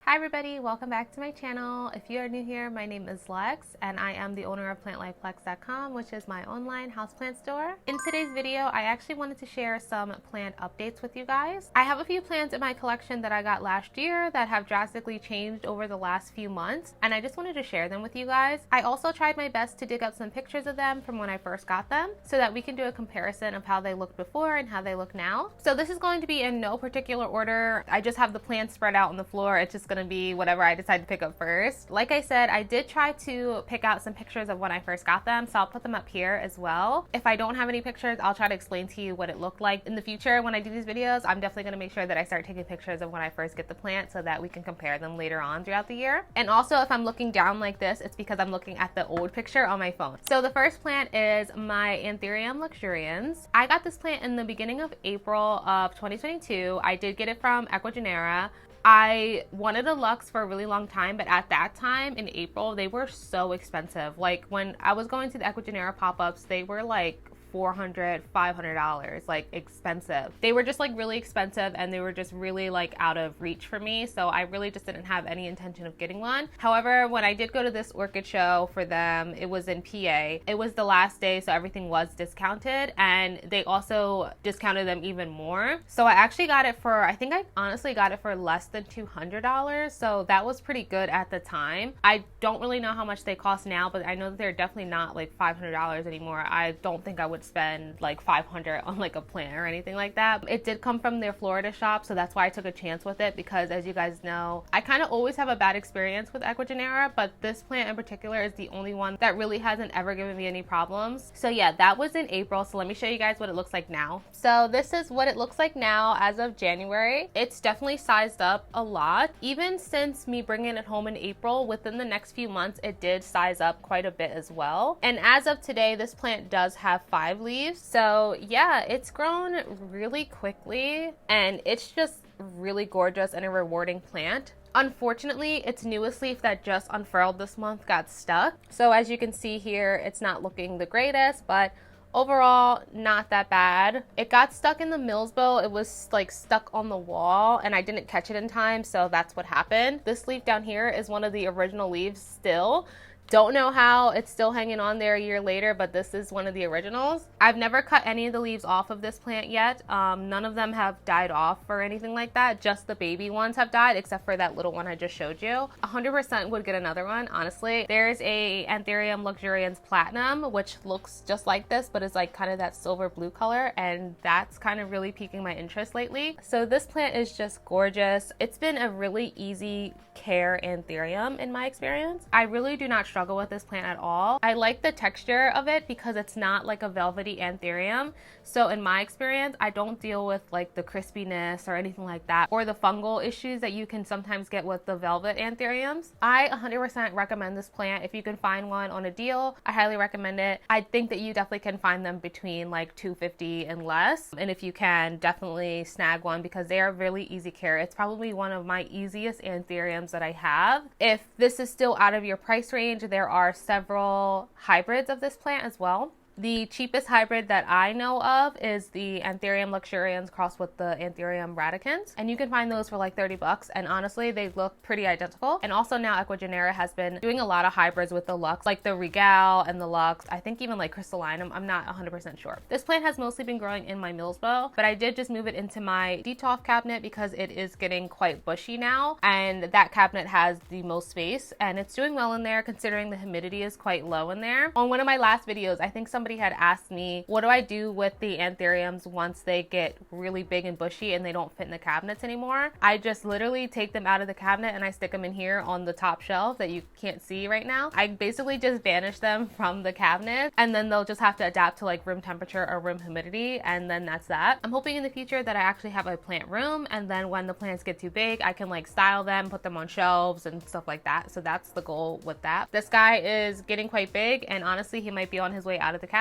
Hi everybody, welcome back to my channel. If you are new here, my name is Lex and I am the owner of PlantLifePlex.com, which is my online houseplant store. In today's video, I actually wanted to share some plant updates with you guys. I have a few plants in my collection that I got last year that have drastically changed over the last few months, and I just wanted to share them with you guys. I also tried my best to dig up some pictures of them from when I first got them so that we can do a comparison of how they looked before and how they look now. So this is going to be in no particular order. I just have the plants spread out on the floor. It's just going to be whatever I decide to pick up first. Like I said, I did try to pick out some pictures of when I first got them, so I'll put them up here as well. If I don't have any pictures, I'll try to explain to you what it looked like in the future. When I do these videos, I'm definitely going to make sure that I start taking pictures of when I first get the plant so that we can compare them later on throughout the year. And also, if I'm looking down like this, it's because I'm looking at the old picture on my phone. So the first plant is my Anthurium luxurians. I got this plant in the beginning of April of 2022. I did get it from Ecuador. I wanted a Lux for a really long time, but at that time in April, they were so expensive. Like when I was going to the Ecuador pop-ups, they were like $400, $500, like expensive. They were just like really expensive and they were just really like out of reach for me. So I really just didn't have any intention of getting one. However, when I did go to this orchid show for them, it was in PA. It was the last day, so everything was discounted and they also discounted them even more. So I actually got it for, I think I honestly got it for less than $200. So that was pretty good at the time. I don't really know how much they cost now, but I know that they're definitely not like $500 anymore. I don't think I would spend like $500 on like a plant or anything like that. It did come from their Florida shop, so that's why I took a chance with it, because as you guys know, I kind of always have a bad experience with Ecuador, but this plant in particular is the only one that really hasn't ever given me any problems. So yeah, that was in April. So let me show you guys what it looks like now. So this is what it looks like now as of January. It's definitely sized up a lot. Even since me bringing it home in April, within the next few months, it did size up quite a bit as well. And as of today, this plant does have 5 leaves. So yeah, it's grown really quickly and it's just really gorgeous and a rewarding plant. Unfortunately, its newest leaf that just unfurled this month got stuck. So as you can see here, it's not looking the greatest, but overall, not that bad. It got stuck in the milsbo. It was like stuck on the wall and I didn't catch it in time, so that's what happened. This leaf down here is one of the original leaves still. Don't know how it's still hanging on there a year later, but this is one of the originals. I've never cut any of the leaves off of this plant yet. None of them have died off or anything like that. Just the baby ones have died, except for that little one I just showed you. 100% would get another one, honestly. There's a Anthurium luxurians platinum, which looks just like this, but is like kind of that silver blue color, and that's kind of really piquing my interest lately. So this plant is just gorgeous. It's been a really easy care Anthurium in my experience. I really do not struggle with this plant at all. I like the texture of it because it's not like a velvety Anthurium. So in my experience, I don't deal with like the crispiness or anything like that, or the fungal issues that you can sometimes get with the velvet Anthuriums. I 100% recommend this plant. If you can find one on a deal, I highly recommend it. I think that you definitely can find them between like $250 and less. And if you can, definitely snag one because they are really easy care. It's probably one of my easiest Anthuriums that I have. If this is still out of your price range, there are several hybrids of this plant as well. The cheapest hybrid that I know of is the Anthurium luxurians crossed with the Anthurium radicans, and you can find those for like $30, and honestly they look pretty identical. And also now Ecuador has been doing a lot of hybrids with the Lux, like the Regal and the Lux, I think even like crystallinum. I'm not 100% sure. This plant has mostly been growing in my milsbo, but I did just move it into my detoff cabinet because it is getting quite bushy now, and that cabinet has the most space, and it's doing well in there considering the humidity is quite low in there. On one of my last videos, I think somebody had asked me, what do I do with the Anthuriums once they get really big and bushy and they don't fit in the cabinets anymore? I just literally take them out of the cabinet and I stick them in here on the top shelf that you can't see right now. I basically just banish them from the cabinet, and then they'll just have to adapt to like room temperature or room humidity, and then that's that. I'm hoping in the future that I actually have a plant room, and then when the plants get too big, I can like style them, put them on shelves and stuff like that. So that's the goal with that. This guy is getting quite big, and honestly he might be on his way out of the cabinet.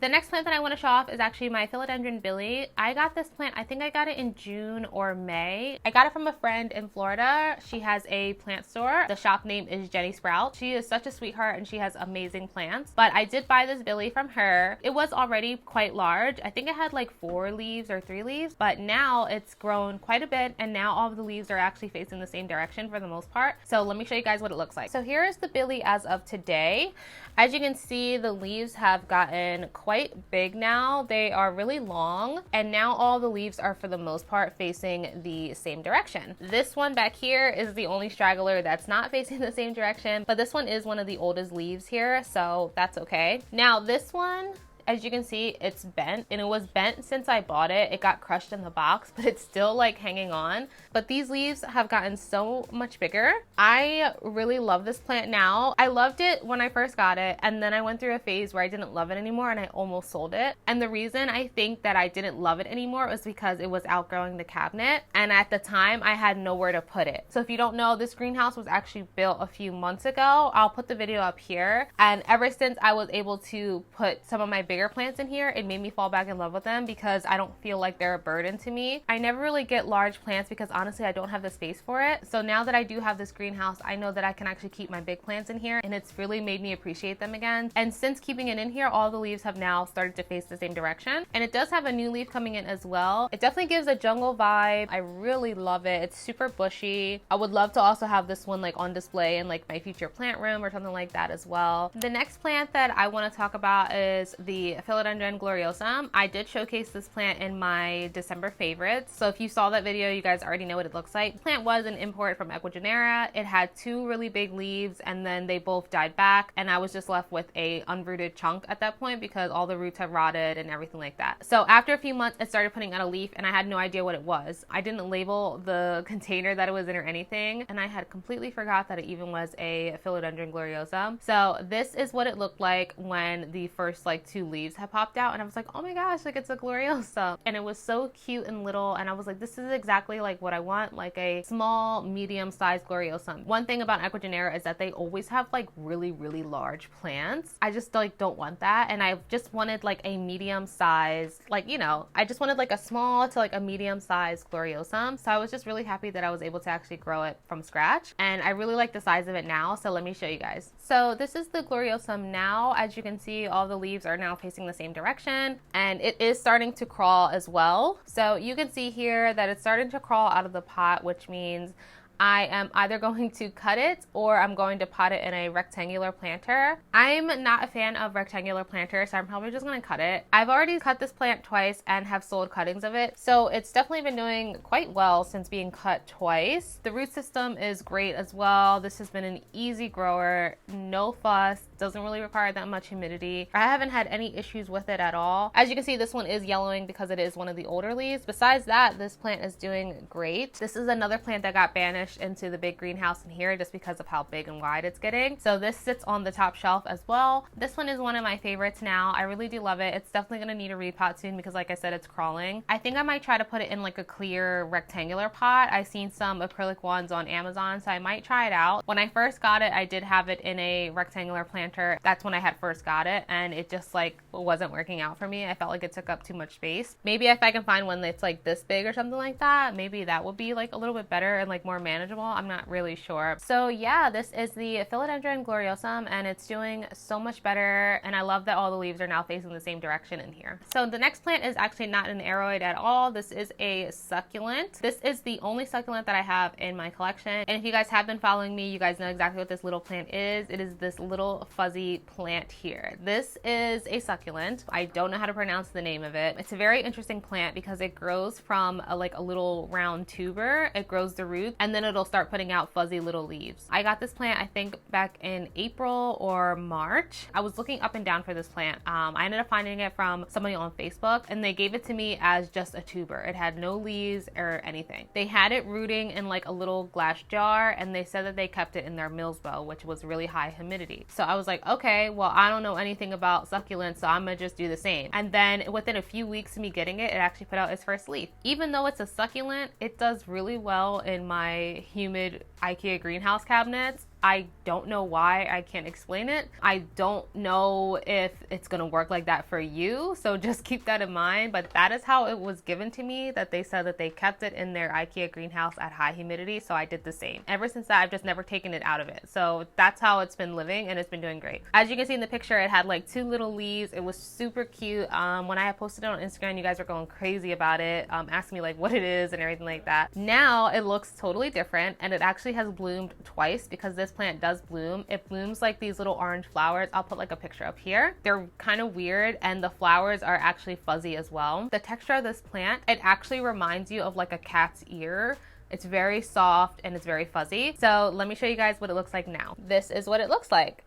The next plant that I want to show off is actually my Philodendron Billy. I got this plant, I think I got it in June or May. I got it from a friend in Florida. She has a plant store. The shop name is Jenny Sprout. She is such a sweetheart and she has amazing plants. But I did buy this Billy from her. It was already quite large. I think it had like 4 leaves or 3 leaves, but now it's grown quite a bit and now all of the leaves are actually facing the same direction for the most part. So let me show you guys what it looks like. So here is the Billy as of today. As you can see, the leaves have gotten quite big now. They are really long and now all the leaves are for the most part facing the same direction. This one back here is the only straggler that's not facing the same direction, but this one is one of the oldest leaves here, so that's okay. Now this one, as you can see, it's bent, and it was bent since I bought it. It got crushed in the box, but it's still like hanging on. But these leaves have gotten so much bigger. I really love this plant now. I loved it when I first got it, and then I went through a phase where I didn't love it anymore and I almost sold it. And the reason I think that I didn't love it anymore was because it was outgrowing the cabinet, and at the time I had nowhere to put it. So if you don't know, this greenhouse was actually built a few months ago. I'll put the video up here, and ever since I was able to put some of my bigger plants in here, it made me fall back in love with them because I don't feel like they're a burden to me. I never really get large plants because honestly I don't have the space for it. So now that I do have this greenhouse, I know that I can actually keep my big plants in here, and it's really made me appreciate them again. And since keeping it in here, all the leaves have now started to face the same direction, and it does have a new leaf coming in as well. It definitely gives a jungle vibe. I really love it. It's super bushy. I would love to also have this one like on display in like my future plant room or something like that as well. The next plant that I want to talk about is the Philodendron gloriosum. I did showcase this plant in my December favorites, so if you saw that video, you guys already know what it looks like. The plant was an import from Ecuador. It had 2 really big leaves, and then they both died back, and I was just left with a unrooted chunk at that point because all the roots have rotted and everything like that. So after a few months, it started putting out a leaf, and I had no idea what it was. I didn't label the container that it was in or anything, and I had completely forgot that it even was a Philodendron gloriosum. So this is what it looked like when the first like 2 leaves had popped out, and I was like, oh my gosh, like it's a gloriosum, and it was so cute and little, and I was like, this is exactly like what I want, like a small medium-sized gloriosum. One thing about Ecuador is that they always have like really large plants. I just like don't want that, and I just wanted like a medium size, like, you know, I just wanted like a small to like a medium sized gloriosum. So I was just really happy that I was able to actually grow it from scratch, and I really like the size of it now. So let me show you guys. So this is the gloriosum now. As you can see, all the leaves are now facing the same direction, and it is starting to crawl as well. So you can see here that it's starting to crawl out of the pot, which means I am either going to cut it or I'm going to pot it in a rectangular planter. I'm not a fan of rectangular planters, so I'm probably just going to cut it. I've already cut this plant twice and have sold cuttings of it, so it's definitely been doing quite well since being cut twice. The root system is great as well. This has been an easy grower, no fuss, doesn't really require that much humidity. I haven't had any issues with it at all. As you can see, this one is yellowing because it is one of the older leaves. Besides that, this plant is doing great. This is another plant that got banished into the big greenhouse in here just because of how big and wide it's getting. So this sits on the top shelf as well. This one is one of my favorites now. I really do love it. It's definitely going to need a repot soon because like I said, it's crawling. I think I might try to put it in like a clear rectangular pot. I've seen some acrylic ones on Amazon, so I might try it out. When I first got it, I did have it in a rectangular planter. That's when I had first got it, and it just like wasn't working out for me. I felt like it took up too much space. Maybe if I can find one that's like this big or something like that, maybe that would be like a little bit better and like more manageable. I'm not really sure. So yeah, this is the Philodendron gloriosum, and it's doing so much better, and I love that all the leaves are now facing the same direction in here. So the next plant is actually not an aroid at all. This is a succulent. This is the only succulent that I have in my collection, and if you guys have been following me, you guys know exactly what this little plant is. It is this little fuzzy plant here. This is a succulent. I don't know how to pronounce the name of it. It's a very interesting plant because it grows from like a little round tuber. It grows the root, and then it'll start putting out fuzzy little leaves. I got this plant I think back in April or March. I was looking up and down for this plant. I ended up finding it from somebody on Facebook, and they gave it to me as just a tuber. It had no leaves or anything. They had it rooting in like a little glass jar, and they said that they kept it in their milsbo, which was really high humidity. So I was like, okay, well, I don't know anything about succulents, so I'm gonna just do the same. And then within a few weeks of me getting it, it actually put out its first leaf. Even though it's a succulent, it does really well in my humid Ikea greenhouse cabinets. I don't know why. I can't explain it. I don't know if it's gonna work like that for you, so just keep that in mind. But that is how it was given to me, that they said that they kept it in their Ikea greenhouse at high humidity, so I did the same. Ever since that, I've just never taken it out of it. So that's how it's been living, and it's been doing great. As you can see in the picture, it had like 2 little leaves. It was super cute. When I had posted it on Instagram, you guys were going crazy about it, asking me like what it is and everything like that. Now it looks totally different, and it actually has bloomed twice, because this plant does bloom. It blooms like these little orange flowers. I'll put like a picture up here. They're kind of weird, and the flowers are actually fuzzy as well. The texture of this plant, it actually reminds you of like a cat's ear. It's very soft and it's very fuzzy. So let me show you guys what it looks like now. This is what it looks like.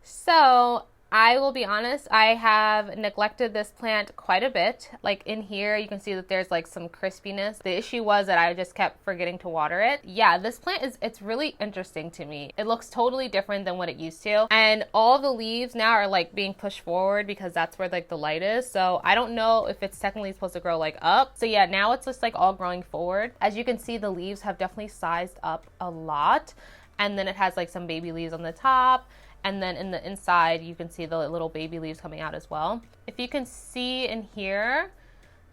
So I will be honest, I have neglected this plant quite a bit. Like in here, you can see that there's like some crispiness. The issue was that I just kept forgetting to water it. Yeah, this plant it's really interesting to me. It looks totally different than what it used to. And all the leaves now are like being pushed forward because that's where like the light is. So I don't know if it's technically supposed to grow like up. So yeah, now it's just like all growing forward. As you can see, the leaves have definitely sized up a lot. And then it has like some baby leaves on the top. And then in the inside, you can see the little baby leaves coming out as well. If you can see in here,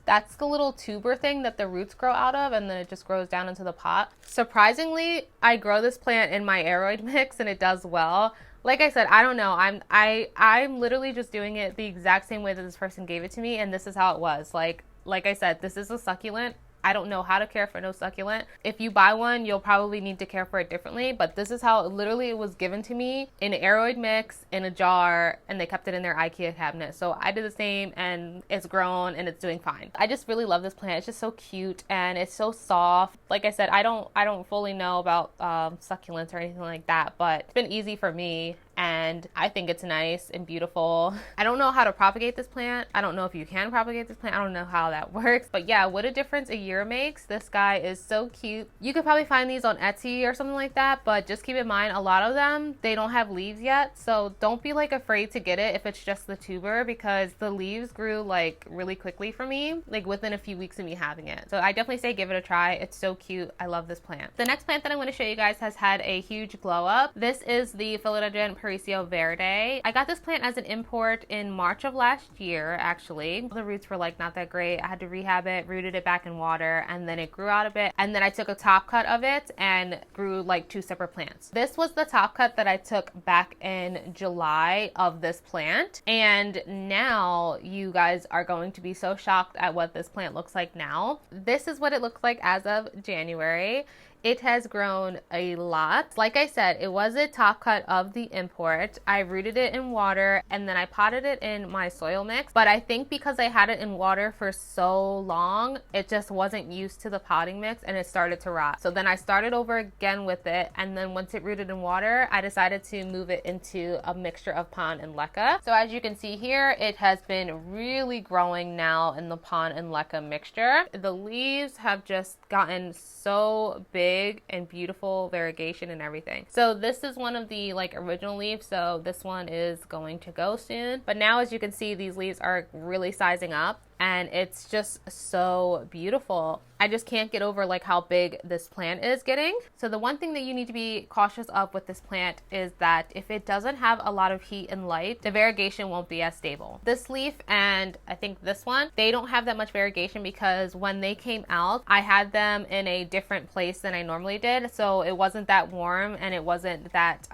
that's the little tuber thing that the roots grow out of, and then it just grows down into the pot. Surprisingly, I grow this plant in my aeroid mix and it does well. Like I said, I don't know. I'm literally just doing it the exact same way that this person gave it to me, and this is how it was. Like I said, this is a succulent. I don't know how to care for no succulent. If you buy one, you'll probably need to care for it differently, but this is how it was given to me in an aeroid mix in a jar, and they kept it in their Ikea cabinet. So I did the same, and it's grown and it's doing fine. I just really love this plant. It's just so cute and it's so soft. Like I said, I don't fully know about succulents or anything like that, but it's been easy for me. And I think it's nice and beautiful. I don't know how to propagate this plant. I don't know if you can propagate this plant. I don't know how that works. But yeah, what a difference a year makes. This guy is so cute. You could probably find these on Etsy or something like that. But just keep in mind, a lot of them, they don't have leaves yet. So don't be like afraid to get it if it's just the tuber, because the leaves grew like really quickly for me, like within a few weeks of me having it. So I definitely say give it a try. It's so cute. I love this plant. The next plant that I'm going to show you guys has had a huge glow up. This is the Philodendron verde. I got this plant as an import in March of last year, actually. The roots were like not that great. I had to rehab it, rooted it back in water, and then it grew out a bit. And then I took a top cut of it and grew like 2 separate plants. This was the top cut that I took back in July of this plant. And now you guys are going to be so shocked at what this plant looks like now. This is what it looks like as of January. It has grown a lot. Like I said, it was a top cut of the import. I rooted it in water and then I potted it in my soil mix. But I think because I had it in water for so long, it just wasn't used to the potting mix and it started to rot. So then I started over again with it. And then once it rooted in water, I decided to move it into a mixture of pond and leca. So as you can see here, it has been really growing now in the pond and leca mixture. The leaves have just gotten so big and beautiful variegation and everything. So this is one of the like original leaves, so this one is going to go soon. But now as you can see, these leaves are really sizing up and it's just so beautiful. I just can't get over like how big this plant is getting. So the one thing that you need to be cautious of with this plant is that if it doesn't have a lot of heat and light, the variegation won't be as stable. This leaf and I think this one, they don't have that much variegation because when they came out, I had them in a different place than I normally did. So it wasn't that warm and it wasn't that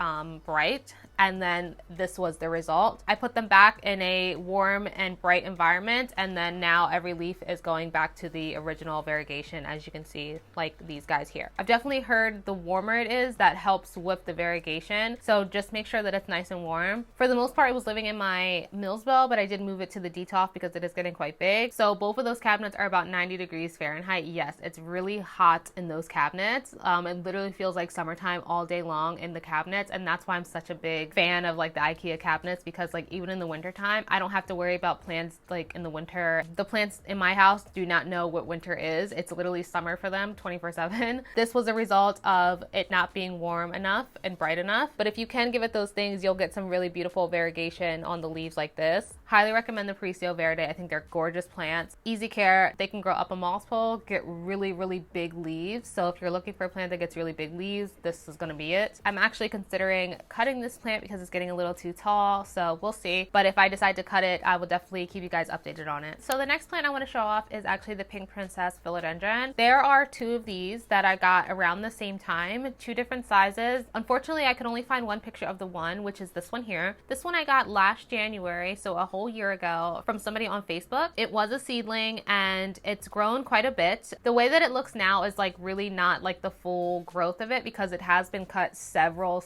bright. And then this was the result. I put them back in a warm and bright environment, and then now every leaf is going back to the original variegation, as you can see, like these guys here. I've definitely heard the warmer it is, that helps with the variegation. So just make sure that it's nice and warm. For the most part, it was living in my milsbo, but I did move it to the detolf because it is getting quite big. So both of those cabinets are about 90 degrees Fahrenheit. Yes, it's really hot in those cabinets. It literally feels like summertime all day long in the cabinets, and that's why I'm such a big fan of like the Ikea cabinets, because like even in the winter time, I don't have to worry about plants like in the winter. The plants in my house do not know what winter is. It's literally summer for them 24/7. This was a result of it not being warm enough and bright enough. But if you can give it those things, you'll get some really beautiful variegation on the leaves like this. Highly recommend the Resale Verde. I think they're gorgeous plants. Easy care. They can grow up a milsbo, get really, really big leaves. So if you're looking for a plant that gets really big leaves, this is going to be it. I'm actually considering cutting this plant because it's getting a little too tall. So we'll see. But if I decide to cut it, I will definitely keep you guys updated on it. So the next plant I want to show off is actually the Pink Princess Philodendron. There are two of these that I got around the same time, two different sizes. Unfortunately, I could only find one picture of the one, which is this one here. This one I got last January, so a whole year ago, from somebody on Facebook. It was a seedling and it's grown quite a bit. The way that it looks now is like really not like the full growth of it because it has been cut several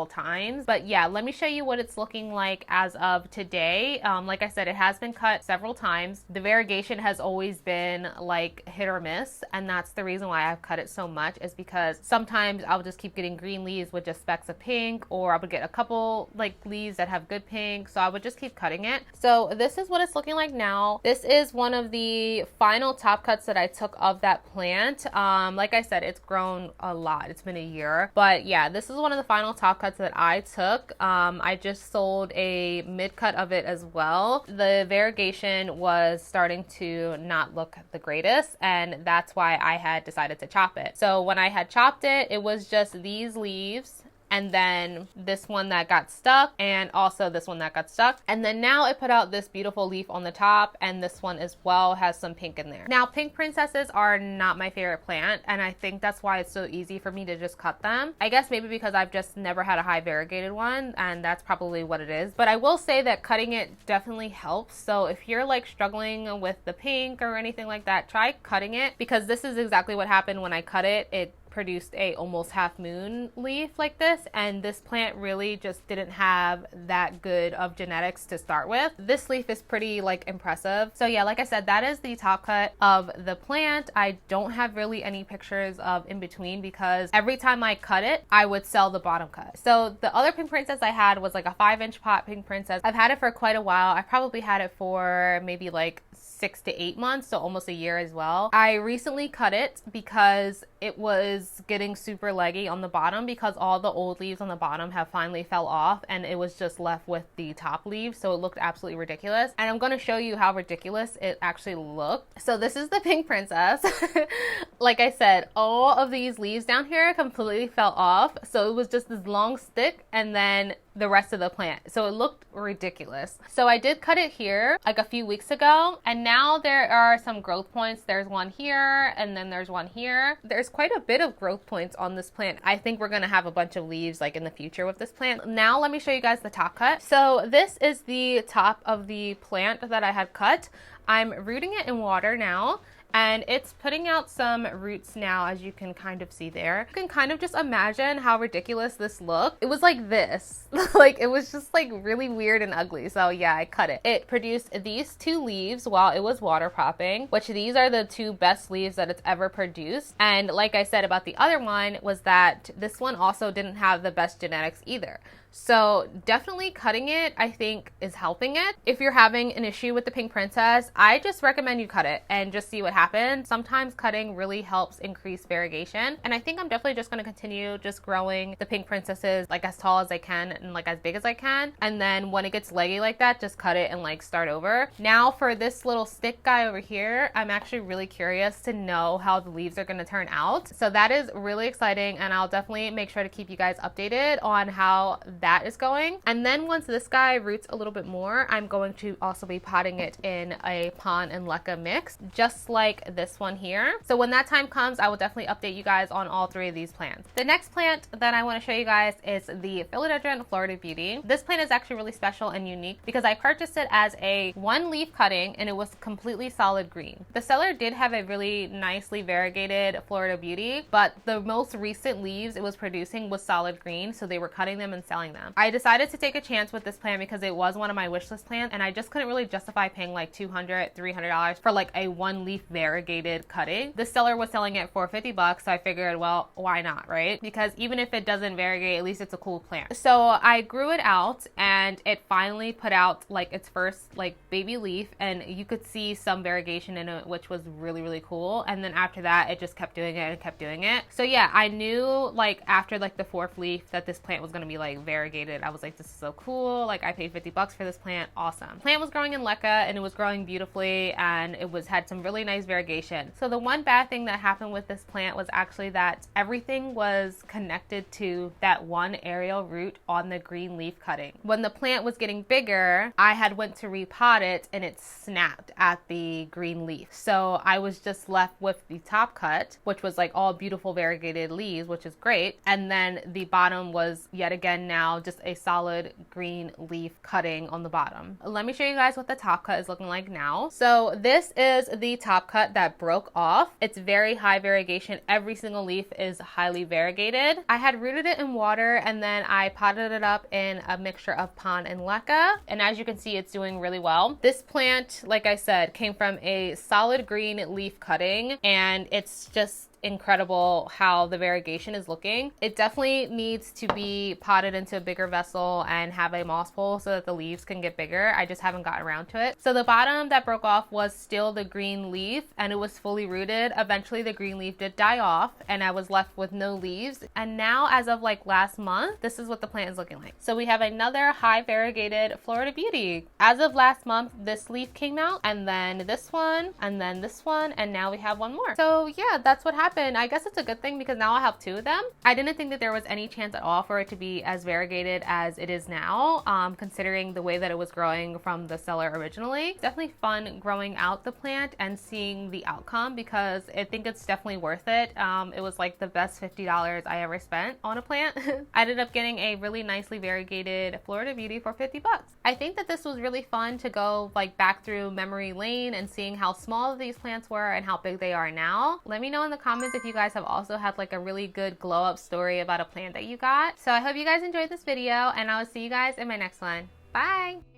times. But yeah, let me show you what it's looking like as of today. Like I said, it has been cut several times. The variegation has always been like hit or miss, and that's the reason why I've cut it so much, is because sometimes I'll just keep getting green leaves with just specks of pink, or I would get a couple like leaves that have good pink, so I would just keep cutting it. So this is what it's looking like now. This is one of the final top cuts that I took of that plant. Like I said, it's grown a lot. It's been a year, but yeah, this is one of the final top cuts that I took. I just sold a mid cut of it as well. The variegation was starting to not look the greatest, and that's why I had decided to chop it. So when I had chopped it, it was just these leaves, and then this one that got stuck, and also this one that got stuck. And then now it put out this beautiful leaf on the top, and this one as well has some pink in there. Now, pink princesses are not my favorite plant, and I think that's why it's so easy for me to just cut them. I guess maybe because I've just never had a high variegated one, and that's probably what it is. But I will say that cutting it definitely helps. So if you're like struggling with the pink or anything like that, try cutting it, because this is exactly what happened when I cut it. It produced a almost half moon leaf like this, and this plant really just didn't have that good of genetics to start with. This leaf is pretty like impressive. So yeah, like I said, that is the top cut of the plant. I don't have really any pictures of in between because every time I cut it, I would sell the bottom cut. So the other pink princess I had was like a 5-inch pot pink princess. I've had it for quite a while. I probably had it for maybe like 6 to 8 months, so almost a year as well. I recently cut it because it was getting super leggy on the bottom because all the old leaves on the bottom have finally fell off, and it was just left with the top leaves, so it looked absolutely ridiculous. And I'm going to show you how ridiculous it actually looked. So this is the pink princess. Like I said, all of these leaves down here completely fell off, so it was just this long stick and then the rest of the plant. So it looked ridiculous. So I did cut it here like a few weeks ago, and now there are some growth points. There's one here, and then there's one here. There's quite a bit of growth points on this plant. I think we're gonna have a bunch of leaves like in the future with this plant. Now let me show you guys the top cut. So this is the top of the plant that I had cut. I'm rooting it in water now, and it's putting out some roots now, as you can kind of see there. You can kind of just imagine how ridiculous this looked. It was like this. Like, it was just like really weird and ugly. So yeah, I cut it. It produced these two leaves while it was water popping, which these are the two best leaves that it's ever produced. And like I said about the other one, was that this one also didn't have the best genetics either. So definitely cutting it, I think, is helping it. If you're having an issue with the pink princess, I just recommend you cut it and just see what happens. Sometimes cutting really helps increase variegation. And I think I'm definitely just going to continue just growing the pink princesses like as tall as I can and like as big as I can. And then when it gets leggy like that, just cut it and like start over. Now for this little stick guy over here, I'm actually really curious to know how the leaves are going to turn out. So that is really exciting, and I'll definitely make sure to keep you guys updated on how that is going. And then once this guy roots a little bit more, I'm going to also be potting it in a pon and leca mix, just like this one here. So when that time comes, I will definitely update you guys on all three of these plants. The next plant that I want to show you guys is the Philodendron Florida Beauty. This plant is actually really special and unique because I purchased it as a one leaf cutting, and it was completely solid green. The seller did have a really nicely variegated Florida Beauty, but the most recent leaves it was producing was solid green, so they were cutting them and selling them. I decided to take a chance with this plant because it was one of my wish list plants, and I just couldn't really justify paying like $200, $300 for like a one leaf variegated cutting. The seller was selling it for $50, so I figured, well, why not, right? Because even if it doesn't variegate, at least it's a cool plant. So I grew it out, and it finally put out like its first like baby leaf, and you could see some variegation in it, which was really, really cool. And then after that, it just kept doing it and kept doing it. So yeah, I knew like after like the fourth leaf that this plant was going to be like very variegated. I was like, this is so cool. Like, I paid 50 bucks for this plant. Awesome. The plant was growing in leca and it was growing beautifully, and it had some really nice variegation. So the one bad thing that happened with this plant was actually that everything was connected to that one aerial root on the green leaf cutting. When the plant was getting bigger, I had went to repot it and it snapped at the green leaf. So I was just left with the top cut, which was like all beautiful variegated leaves, which is great. And then the bottom was yet again now just a solid green leaf cutting on the bottom. Let me show you guys what the top cut is looking like now. So this is the top cut that broke off. It's very high variegation. Every single leaf is highly variegated. I had rooted it in water and then I potted it up in a mixture of pond and leca. And as you can see, it's doing really well. This plant, like I said, came from a solid green leaf cutting, and it's just incredible how the variegation is looking. It definitely needs to be potted into a bigger vessel and have a moss pole so that the leaves can get bigger. I just haven't gotten around to it. So the bottom that broke off was still the green leaf and it was fully rooted. Eventually the green leaf did die off and I was left with no leaves. And now, as of like last month, this is what the plant is looking like. So we have another high variegated Florida Beauty. As of last month, this leaf came out, and then this one, and then this one, and now we have one more. So yeah, that's what happened. I guess it's a good thing because now I have two of them. I didn't think that there was any chance at all for it to be as variegated as it is now, considering the way that it was growing from the cellar originally. It's definitely fun growing out the plant and seeing the outcome because I think it's definitely worth it. It was like the best $50 I ever spent on a plant. I ended up getting a really nicely variegated Florida Beauty for 50 bucks. I think that this was really fun to go like back through memory lane and seeing how small these plants were and how big they are now. Let me know in the comments if you guys have also had like a really good glow up story about a plant that you got. So I hope you guys enjoyed this video, and I will see you guys in my next one. Bye!